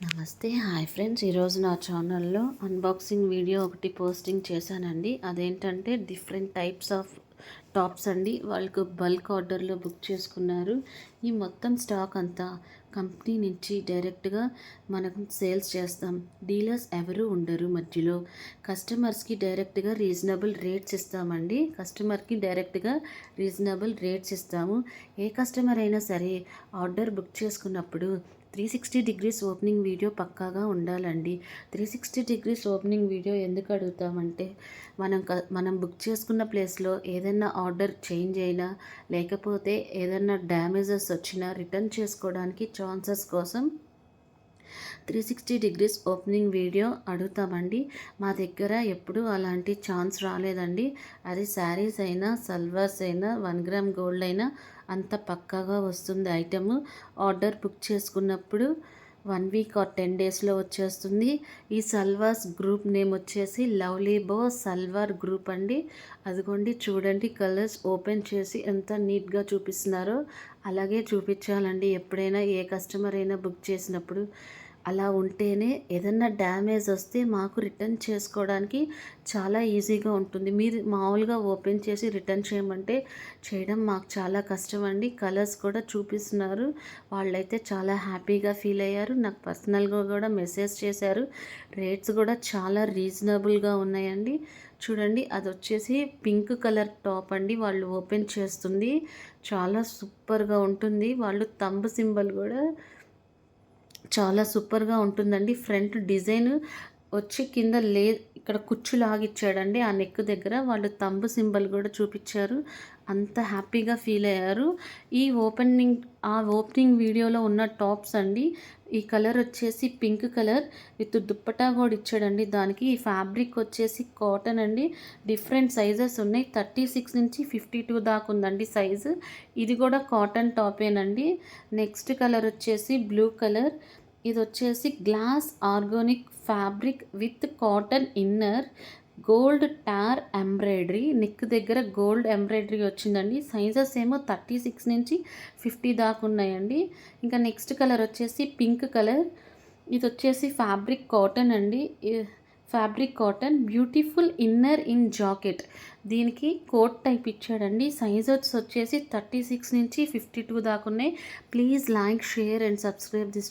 నమస్తే hi friends, ఈరోజు నా ఛానల్లో అన్బాక్సింగ్ వీడియో ఒకటి పోస్టింగ్ చేశానండి. అదేంటంటే డిఫరెంట్ టైప్స్ ఆఫ్ టాప్స్ అండి. వాళ్ళకు బల్క్ ఆర్డర్లో బుక్ చేసుకున్నారు. ఈ మొత్తం స్టాక్ అంతా కంపెనీ నుంచి డైరెక్ట్గా మనకు సేల్స్ చేస్తాం. డీలర్స్ ఎవరు ఉండరు మధ్యలో. కస్టమర్స్కి డైరెక్ట్గా రీజనబుల్ రేట్స్ ఇస్తామండి. ఇస్తాము. ఏ కస్టమర్ అయినా సరే ఆర్డర్ బుక్ చేసుకున్నప్పుడు 360 డిగ్రీస్ ఓపెనింగ్ వీడియో పక్కాగా ఉండాలండి. 360 డిగ్రీస్ ఓపెనింగ్ వీడియో ఎందుకు అడుగుతామంటే మనం బుక్ చేసుకున్న ప్లేస్లో ఏదైనా ఆర్డర్ చేంజ్ అయినా లేకపోతే ఏదైనా డ్యామేజెస్ వచ్చినా రిటర్న్ చేసుకోవడానికి ఛాన్సెస్ కోసం 360 డిగ్రీస్ ఓపెనింగ్ వీడియో అడుగుతామండి. మా దగ్గర ఎప్పుడూ అలాంటి ఛాన్స్ రాలేదండి. అది శారీస్ అయినా సల్వార్స్ అయినా 1 గ్రామ్ గోల్డ్ అయినా అంత పక్కాగా వస్తుంది ఐటమ్. ఆర్డర్ బుక్ చేసుకున్నప్పుడు 1 వీక్ ఆర్ 10 డేస్లో వచ్చేస్తుంది. ఈ సల్వార్స్ గ్రూప్ నేమ్ వచ్చేసి లవ్లీ బో సల్వార్ గ్రూప్ అండి. అదిగోండి చూడండి, కలర్స్ ఓపెన్ చేసి ఎంత నీట్గా చూపిస్తున్నారో అలాగే చూపించాలండి. ఎప్పుడైనా ఏ కస్టమర్ అయినా బుక్ చేసినప్పుడు అలా ఉంటేనే ఏదన్నా డ్యామేజ్ వస్తే మాకు రిటర్న్ చేసుకోవడానికి చాలా ఈజీగా ఉంటుంది. మీరు మామూలుగా ఓపెన్ చేసి రిటర్న్ చేయడం మాకు చాలా కష్టం అండి. కలర్స్ కూడా చూపిస్తున్నారు. వాళ్ళైతే చాలా హ్యాపీగా ఫీల్ అయ్యారు. నాకు పర్సనల్గా కూడా మెసేజ్ చేశారు. రేట్స్ కూడా చాలా రీజనబుల్గా ఉన్నాయండి. చూడండి, అది వచ్చేసి పింక్ కలర్ టాప్ అండి. వాళ్ళు ఓపెన్ చేస్తుంది చాలా సూపర్గా ఉంటుంది. వాళ్ళు తంబ్ సింబల్ కూడా చాలా సూపర్గా ఉంటుందండి. ఫ్రంట్ డిజైన్ వచ్చి కింద ఇక్కడ కుచ్చు లాగిచ్చాడండి. ఆ నెక్ దగ్గర వాళ్ళు తంబ్ సింబల్ కూడా చూపించారు. అంత హ్యాపీగా ఫీల్ అయ్యారు. ఓపెనింగ్ వీడియోలో ఉన్న టాప్స్ అండి. ఈ కలర్ వచ్చేసి పింక్ కలర్ విత్ దుప్పటా కూడా ఇచ్చాడండి. దానికి ఈ ఫ్యాబ్రిక్ వచ్చేసి కాటన్ అండి. డిఫరెంట్ సైజెస్ ఉన్నాయి. 36 నుంచి 52 దాకా ఉందండి సైజు. ఇది కూడా కాటన్ టాపేనండి. నెక్స్ట్ కలర్ వచ్చేసి బ్లూ కలర్. ఇది వచ్చేసి glass organic fabric with cotton inner, gold టార్ ఎంబ్రాయిడరీ. నెక్ దగ్గర గోల్డ్ ఎంబ్రాయిడరీ వచ్చిందండి. సైజెస్ ఏమో 36 నుంచి 50 దాకా ఉన్నాయండి. ఇంకా నెక్స్ట్ కలర్ వచ్చేసి పింక్ కలర్. ఇది వచ్చేసి ఫ్యాబ్రిక్ కాటన్ అండి. Beautiful inner in jacket. దీనికి కోట్ టైప్ ఇచ్చాడండి. సైజెస్ వచ్చేసి 36 నుంచి 52 దాకా ఉన్నాయి. Please like, share and subscribe this.